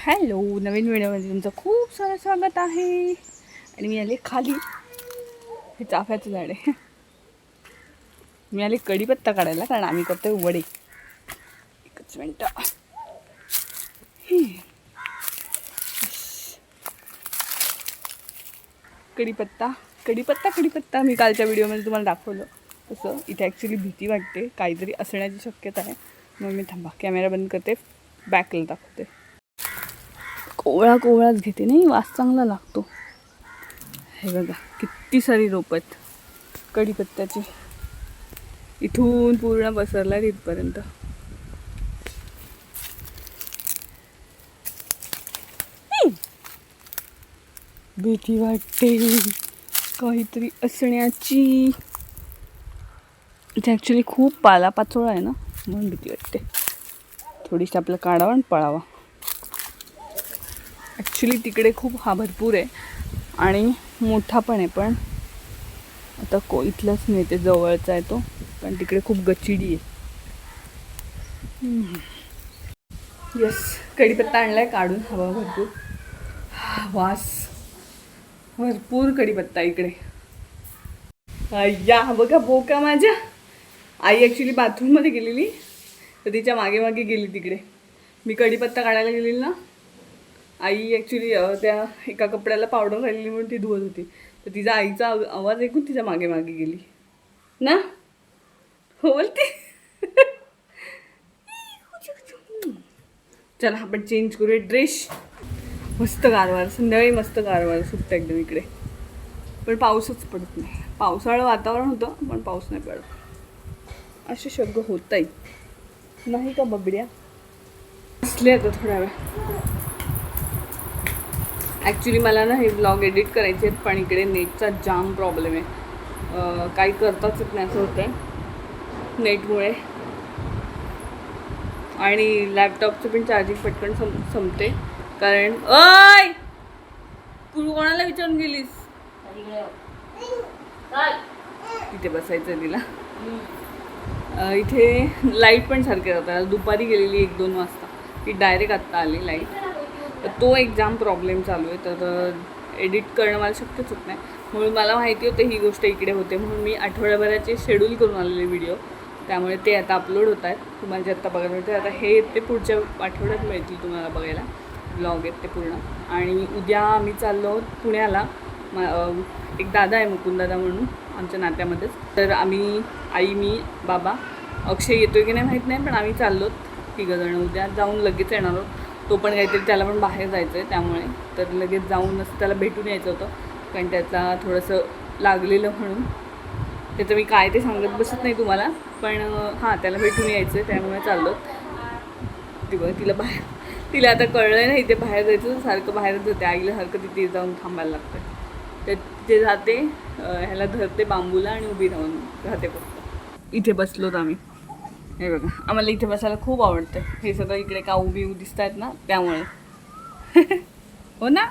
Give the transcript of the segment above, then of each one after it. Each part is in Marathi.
हॅलो, नवीन व्हिडिओमध्ये तुमचं खूप सारं स्वागत आहे. आणि मी आले खाली, हे चाफ्याचं झाड आहे. मी आले कढीपत्ता काढायला, कारण आम्ही करतोय वडे. एकच मिनटं. कढीपत्ता कढीपत्ता कढीपत्ता मी कालच्या व्हिडिओमध्ये तुम्हाला दाखवलं तसं इथे ॲक्च्युली भीती वाटते, काहीतरी असण्याची शक्यता आहे. मग मी थांबा, कॅमेरा बंद करते, बॅकला दाखवते. कोवळा कोवळाच घेते, नाही वास चांगला लागतो. हे बघा किती सारी रोपं आहेत कढीपत्त्याची, इथून पूर्ण पसरला तिथपर्यंत. भीती वाटते काहीतरी असण्याची. इथे ॲक्च्युली खूप पालापाचोळा आहे ना, म्हणून भीती वाटते. थोडीशी आपलं काढावं आणि पळावा. ॲक्च्युली तिकडे खूप भरपूर आहे आणि मोठा पण आहे, पण आता इथलाच नाही, ते जवळचा आहे तो, पण तिकडे खूप गचिडी आहे. यस, कढीपत्ता आणलाय काढून, हवा भरपूर, वास भरपूर कढीपत्ता इकडे. या बघा बोका माझ्या. आई ॲक्च्युली बाथरूममध्ये गेलेली, तर तिच्या मागे मागे गेली तिकडे. मी कढीपत्ता काढायला गेलेली ना, आई ॲक्च्युली त्या एका कपड्याला पावडर राहिलेली म्हणून ती धुवत होती, तर तिचा आईचा आवाज ऐकून तिच्या मागे मागे गेली ना. हो बोलते. चला आपण चेंज करूया ड्रेस. मस्त गारवार, संध्याकाळी मस्त गारवार सुटतं एकदम इकडे, पण पाऊसच पडत नाही. पावसाळं वातावरण होतं पण पाऊस नाही पडत. असे शब्द होत नाही का बबड्या. असले आता थोड्या वेळ. ॲक्च्युली मला ना हे ब्लॉग एडिट करायचे आहेत, पण इकडे नेटचा जाम प्रॉब्लेम आहे. काही करताच येत नाही असं होतं आहे नेटमुळे. आणि लॅपटॉपचं पण चार्जिंग पटकन संपते, कारण तू कोणाला विचारून गेलीस. इथे बसायचं तिला. इथे लाईट पण सारखे जातात. दुपारी गेलेली 1-2 वाजता, ती डायरेक्ट आत्ता आली लाईट. तर तो एक जाम प्रॉब्लेम चालू आहे, तर एडिट करणं मला शक्यच होत नाही. म्हणून मला माहिती होतं ही गोष्ट इकडे होते, म्हणून मी आठवड्याभराचे शेड्यूल करून आलेले व्हिडिओ, त्यामुळे ते आता अपलोड होत आहेत. तुम्हाला जे आत्ता बघायला मिळते, आता हे ते पुढच्या आठवड्यात मिळतील तुम्हाला बघायला ब्लॉग आहेत ते पूर्ण. आणि उद्या आम्ही चाललो पुण्याला. एक दादा आहे मुकुंद दादा म्हणून आमच्या नात्यामध्येच, तर आम्ही आई, मी, बाबा, अक्षय येतोय की नाही माहीत नाही, पण आम्ही चाललो 3 जण. उद्या जाऊन लगेच येणार आहोत. तो पण काहीतरी, त्याला पण बाहेर जायचं आहे, त्यामुळे तर लगेच जाऊनच त्याला भेटून यायचं होतं, कारण त्याचा थोडंसं लागलेलं म्हणून. त्याचं मी काय ते सांगत बसत नाही तुम्हाला, पण हां त्याला भेटून यायचं आहे, त्यामुळे चाललो. ती बघ, तिला आता कळलं आहे ना इथे बाहेर जायचं, सारखं बाहेरच जाते. आईला सारखं तिथे जाऊन थांबायला लागतं. तर तिथे जाते, ह्याला धरते बांबूला आणि उभी राहून राहते फक्त. इथे बसलोत आम्ही. हे बघा, आम्हाला इथे बसायला खूप आवडतं. हे सगळं इकडे काऊ बिऊ दिसत आहेत ना, त्यामुळे. हो ना.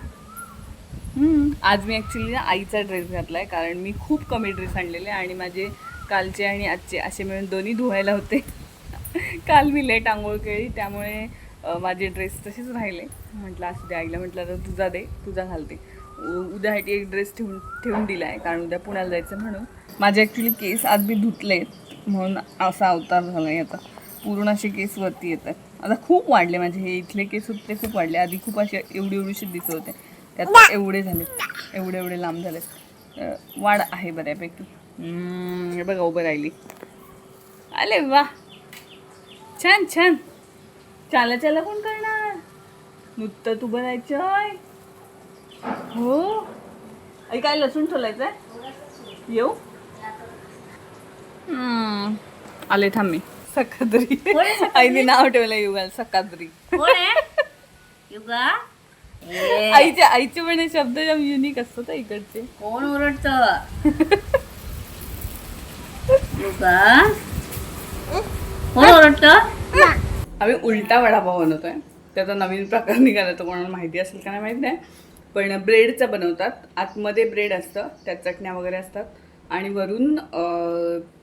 आज मी ॲक्च्युली आईचा ड्रेस घातला आहे, कारण मी खूप कमी ड्रेस आणलेले आणि माझे कालचे आणि आजचे असे मिळून दोन्ही धुवायला होते. काल मी लेट आंघोळ केली, त्यामुळे माझे ड्रेस तसेच राहिले. म्हटलं असू दे, आईला म्हटलं तर तुझा दे, तुझा घालते. उद्यासाठी एक ड्रेस ठेवून दिला आहे, कारण उद्या पुण्याला जायचं म्हणून. माझे ॲक्च्युली केस आज मी धुतलेत, म्हणून असा अवतार झाला आहे. आता पूर्ण असे केस वरती येतात. आता खूप वाढले माझे, हे इथले केस होते खूप वाढले. आधी खूप असे एवढीशी दिसत होते, त्यात एवढे झालेत, एवढे लांब झालेत. वाढ आहे बऱ्यापैकी. हे बघा उभं राहिली. आले वा, छान छान. चाला चाला कोण करणार, नुसतं तू बनायचं. हो आई, काय लसूण ठेवायचं आहे. येऊ आले थांब मी. सकाद्री, आईने नाव ठेवलं युगाल, सकाद्री. आईचे पण हे शब्द जाम युनिक असतात इकडचे. कोण ओरडत. कोण ओरडत. आम्ही उलटा वडापाव बनवतोय. त्याचा नवीन प्रकार निघाला, तो कोणाला माहिती असेल का नाही माहिती नाही, पण ब्रेडचा बनवतात. आतमध्ये ब्रेड असतं, त्यात चटण्या वगैरे असतात, आणि वरून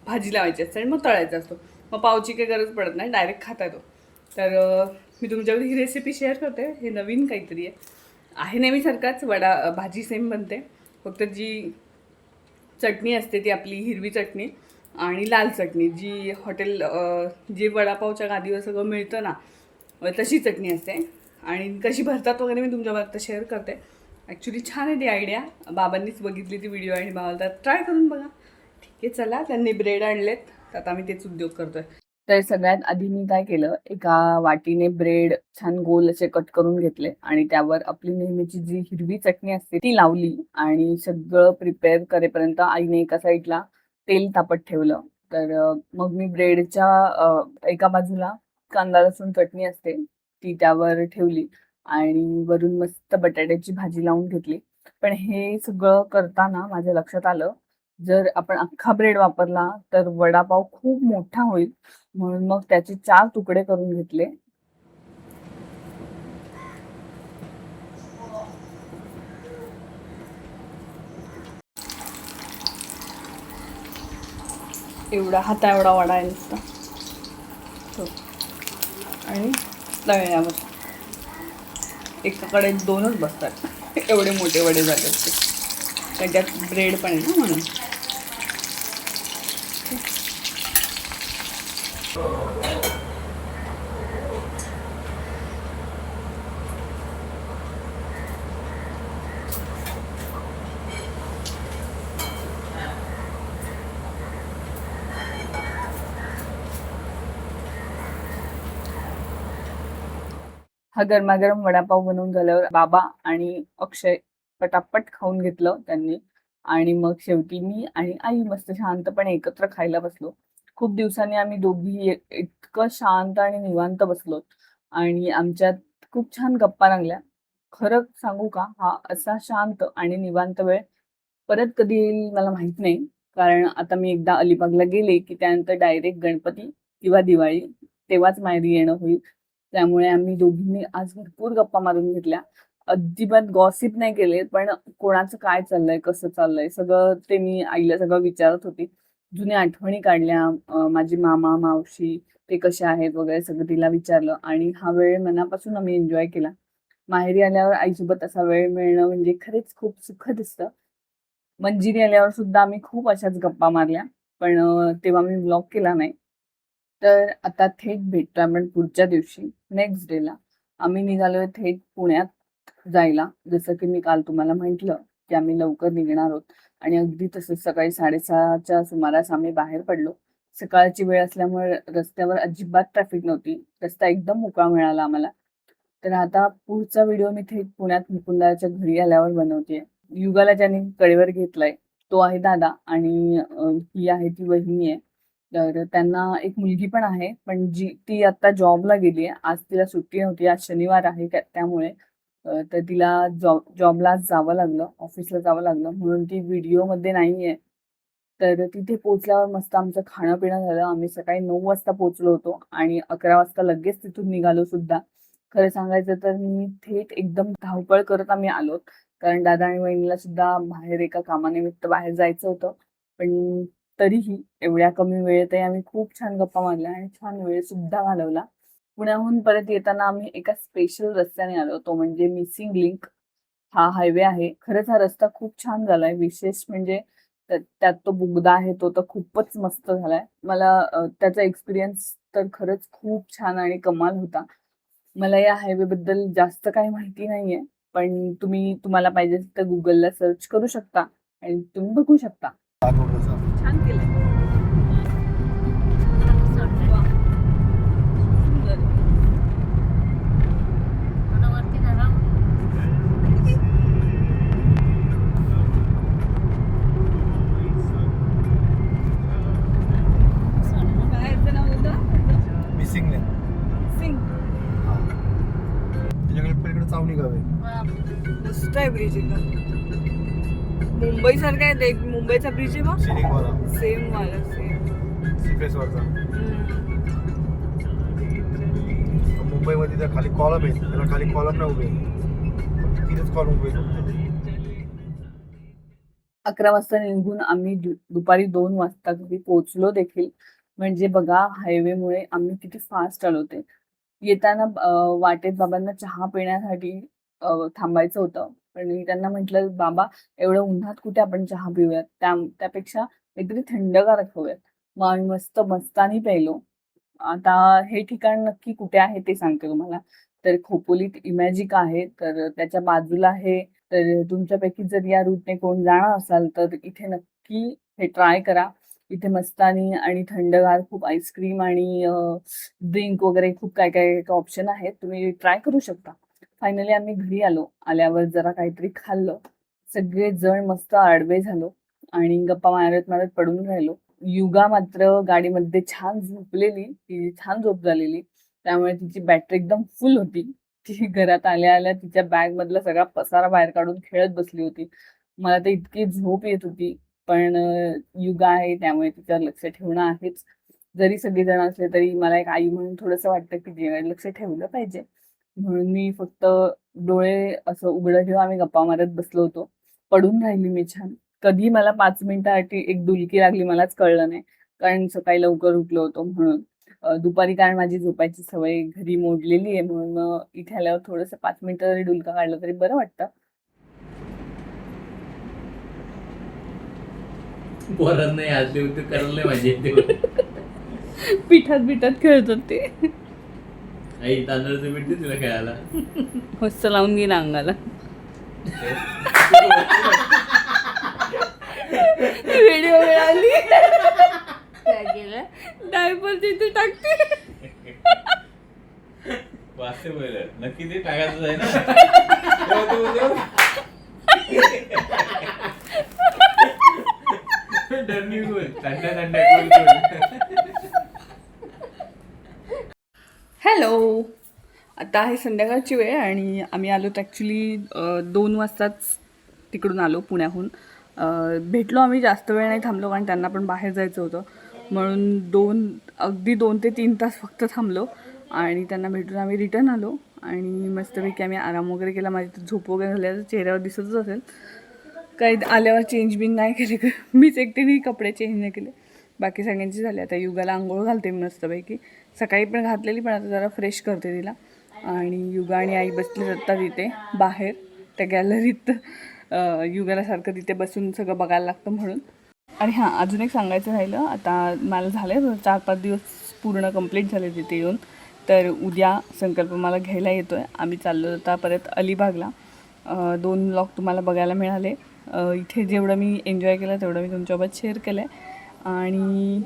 भाजी लावायची असते आणि मग तळायचा असतो. मग पावची काही गरज पडत नाही, डायरेक्ट खाता येतो. तर मी तुमच्याकडे ही रेसिपी शेअर करते. हे नवीन काहीतरी आहे नेहमीसारखाच वडा भाजी सेम बनते, फक्त जी चटणी असते ती आपली हिरवी चटणी आणि लाल चटणी जी हॉटेल जे वडापावच्या गादीवर सगळं मिळतं ना तशी चटणी असते. आणि कशी भरतात वगैरे मी तुमच्याबरोबर आता शेअर करते. ॲक्च्युली छान आहे ती आयडिया. बाबांनीच बघितली ती व्हिडिओ आणि बाबाला ट्राय करून बघा. ठीक आहे, चला. त्यांनी ब्रेड आणलेत, तर आता आम्ही तेच उद्योग करतोय. तर सगळ्यात आधी मी काय केलं, एका वाटीने ब्रेड छान गोल असे कट करून घेतले आणि त्यावर आपली नेहमीची जी हिरवी चटणी असते ती लावली आणि सगळं प्रिपेअर करेपर्यंत आईने एका साईडला तेल तापत ठेवलं. तर मग मी ब्रेडच्या एका बाजूला कांदा लसूण चटणी असते ती त्यावर ठेवली आणि वरून मस्त बटाट्याची भाजी लावून घेतली. पण हे सगळं करताना माझ्या लक्षात आलं, जर आपण अख्खा ब्रेड वापरला तर वडापाव खूप मोठा होईल, म्हणून मग त्याचे 4 तुकडे करून घेतले. एवढा हाता एवढा वडा आहे नुसता तो. आणि तळण्यावर एकाकडे 2च बसतात. एवढे मोठे वडे झाले ते, त्याच्यात ब्रेड पण आहे ना म्हणून. हा गरमागरम वडापाव बनवून झाल्यावर बाबा आणि अक्षय पटापट खाऊन घेतलं त्यांनी. आणि मग शेवटी मी आणि आई मस्त शांतपणे एकत्र खायला बसलो. खूप दिवसांनी आम्ही दोघी इतकं शांत आणि निवांत बसलो आणि आमच्यात खूप छान गप्पा रंगल्या. खरं सांगू का, हा असा शांत आणि निवांत वेळ परत कधी येईल मला माहित नाही. कारण आता मी एकदा अलिबागला गेले की त्यानंतर डायरेक्ट गणपती किंवा दिवाळी तेव्हाच माहेरी येणं होईल. त्यामुळे आम्ही दोघींनी आज भरपूर गप्पा मारून घेतल्या. अजिबात गॉसिप नाही केले, पण कोणाचं काय चाललंय, कसं चाललंय सगळं ते मी आईला सगळं विचारत होती. जुन्या आठवणी काढल्या. माझी मामा, मावशी ते कसे आहेत वगैरे सगळं तिला विचारलं आणि हा वेळ मनापासून आम्ही एन्जॉय केला. माहेरी आल्यावर आईसोबत असा वेळ मिळणं म्हणजे खरेच खूप सुखद असतं. मंजिरी आल्यावर सुद्धा आम्ही खूप अशाच गप्पा मारल्या, पण तेव्हा मी व्लॉग केला नाही. तर आता थेट भेटतो आपण पुढच्या दिवशी, नेक्स्ट डेला. आम्ही निघालोय थेट पुण्यात जायला. जसं की मी काल तुम्हाला म्हटलं की आम्ही लवकर निघणार आहोत आणि अगदी तसंच सकाळी 6:30च्या सुमारास आम्ही बाहेर पडलो. सकाळची वेळ असल्यामुळे रस्त्यावर अजिबात ट्रॅफिक नव्हती. रस्ता एकदम मोकळा मिळाला आम्हाला. तर आता पुढचा व्हिडिओ मी थेट पुण्यात मुकुंदाच्या घरी आल्यावर बनवतेय. युगाला ज्याने कडेवर घेतलाय तो आहे दादा आणि ही आहे ती वहिनी आहे. तर त्यांना एक मुलगी पण आहे, पण ती आता जॉबला गेली आहे. आज तिला सुट्टी नव्हती, आज शनिवार आहे त्यामुळे तर तिला जॉबला जावं लागलं, ऑफिसला जावं लागलं, म्हणून ती व्हिडिओमध्ये नाही आहे. तर तिथे पोचल्यावर मस्त आमचं खाणं पिणं झालं. आम्ही सकाळी 9 वाजता पोचलो होतो आणि 11 वाजता लगेच तिथून निघालो सुद्धा. खरं सांगायचं तर मी थेट एकदम धावपळ करत आम्ही आलो, कारण दादा आणि वहिनीला सुद्धा बाहेर एका कामानिमित्त बाहेर जायचं होतं. पण तरीही एवढ्या कमी वेळेतही आम्ही खूप छान गप्पा मारल्या आणि छान वेळ सुद्धा घालवला. पुण्याहून परत येताना आम्ही एका स्पेशल रस्त्याने आलो, तो म्हणजे मिसिंग लिंक हा हायवे आहे. खरंच हा रस्ता खूप छान झालाय. विशेष म्हणजे त्यात तो बोगदा आहे तो तर खूपच मस्त झालाय. मला त्याचा एक्सपिरियन्स तर खरंच खूप छान आणि कमाल होता. मला या हायवे बद्दल जास्त काही माहिती नाहीये, पण तुम्हाला पाहिजे तर गुगलला सर्च करू शकता आणि तुम्ही बघू शकता. छान केलंय. वा, सुंदर. काय याचं नाव होतं? मिसिंग लेन. सिंग. त्याच्याकडे पलीकडे चावणी गाव आहे. मस्त आहे ब्रिज एकदम. मुंबई सारखा आहे ते. मुंबईचा ब्रिज आहे बघ. सिलिंग वाला सेम वाला सेम. सीप्लेस वरचा. मुंबईमध्ये तर खाली कॉलम आहे, त्याला खाली कॉलम नाही उभे, फक्त 3च कॉलम उभे आहेत. 11 वाजता निघून आम्ही दुपारी 2 वाजता घरी पोहोचलो देखील. म्हणजे बघा हायवेमुळे आम्ही किती फास्ट आलो ते. येताना वाटेत बाबांना चहा पिण्यासाठी थांबायचं होतं. पण मी त्यांना म्हटलं, "बाबा, एवढं उन्हात कुठे आपण चहा पिऊयात. त्यापेक्षा काहीतरी थंडगार खाऊयात." मग आम्ही मस्त मस्तानी प्यायलो. आता हे ठिकाण नक्की कुठे आहे ते सांगते तुम्हाला. तर खोपोलीत इमॅजिक आहे. तर त्याच्या बाजूला आहे. तर तुमच्यापैकी जर या रूटने कोण जाणार असाल, तर इथे नक्की हे ट्राय करा. इथे मस्तानी आणि थंडगार खूप आईस्क्रीम आणि ड्रिंक वगैरे खूप काय ऑप्शन आहेत. तुम्ही ट्राय करू शकता. फायनली आम्ही घरी आलो. आल्यावर जरा काहीतरी खाल्लं. सगळेजण मस्त आडवे झालो आणि गप्पा मारत पडून राहिलो. युगा मात्र गाडीमध्ये छान झोपलेली. तिची छान झोप झालेली. त्यामुळे तिची बॅटरी एकदम फुल होती. ती घरात आल्या तिच्या बॅगमधला सगळा पसारा बाहेर काढून खेळत बसली होती. मला तर इतकी झोप येत होती. पण युगा आहे त्यामुळे तिच्यावर लक्ष ठेवणं आहेच. जरी सगळेजण असले तरी मला एक आई म्हणून थोडंसं वाटतं की तिच्याकडे लक्ष ठेवलं पाहिजे. म्हणून मी फक्त डोळे असं उघडं ठेवून आम्ही गप्पा मारत बसलो होतो. पडून राहिली मी छान. कधी मला 5 मिनिटासाठी एक डुलकी लागली मलाच कळलं नाही. कारण सकाळी लवकर उठलो होतो म्हणून. दुपारी कारण माझी झोपायची सवय घरी मोडलेली आहे म्हणून मग इथे आल्यावर थोडंसं 5 मिनिटं जरी डुलका काढला तरी बरं वाटतं. पोरांना नाही आजले होते करायला नाही माझी पिठात खेळतात ते. आई तांदळाचं पीठ दे तुला खेळायला. मस्त लावून घे ना अंगाला. व्हिडिओ मिळाली. काय केलं? डायपर तिथे टाकते. वाचते पहिलं नक्की ते टाकायचं आहे ना. डरनी बोल हॅलो, आता आहे संध्याकाळची वेळ आणि आम्ही आलो तर ॲक्च्युली 2 वाजताच तिकडून आलो पुण्याहून. भेटलो आम्ही, जास्त वेळ नाही थांबलो कारण त्यांना पण बाहेर जायचं होतं म्हणून अगदी 2 ते 3 तास फक्त थांबलो आणि त्यांना भेटून आम्ही रिटर्न आलो आणि मस्तपैकी आम्ही आराम वगैरे केला. माझी तर झोप वगैरे झाल्याचं चेहऱ्यावर दिसतच असेल. काही आल्यावर चेंज बिन नाही केले, मीच एकटीने कपडे चेंज नाही केले. बाकी सगळ्यांची झाली. आता युगाला आंघोळ घालते मी मस्तपैकी. सकाळी पण घातलेली पण आता जरा फ्रेश करते तिला. आणि युगा आणि आई बसली आत्ता तिथे बाहेर त्या गॅलरीत. युगाला सारखं तिथे बसून सगळं बघायला लागतं म्हणून. आणि हां, अजून एक सांगायचं राहिलं. आता मला झालं 4-5 दिवस पूर्ण कंप्लीट झाले तिथे येऊन. तर उद्या संकल्प मला घ्यायला येतो आहे. आम्ही चाललो आता परत अलिबागला. 2 व्लॉग तुम्हाला बघायला मिळाले. इथे जेवढं मी एन्जॉय केलं तेवढं मी तुमच्यासोबत शेअर केलं आहे. आणि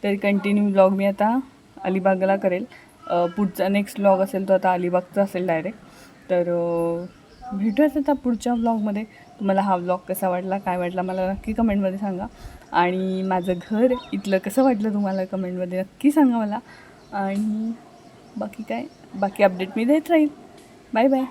तर कंटिन्यू व्लॉग मी आता अलिबागला करेल. पुढचा नेक्स्ट व्लॉग असेल तो आता अलिबागचा असेल डायरेक्ट. तर भेटूयाच आता पुढच्या व्लॉगमध्ये. तुम्हाला हा व्लॉग कसा वाटला, काय वाटला मला नक्की कमेंटमध्ये सांगा. आणि माझं घर इथलं कसं वाटलं तुम्हाला कमेंटमध्ये नक्की सांगा मला. आणि बाकी अपडेट मी देत राहील. Bye bye.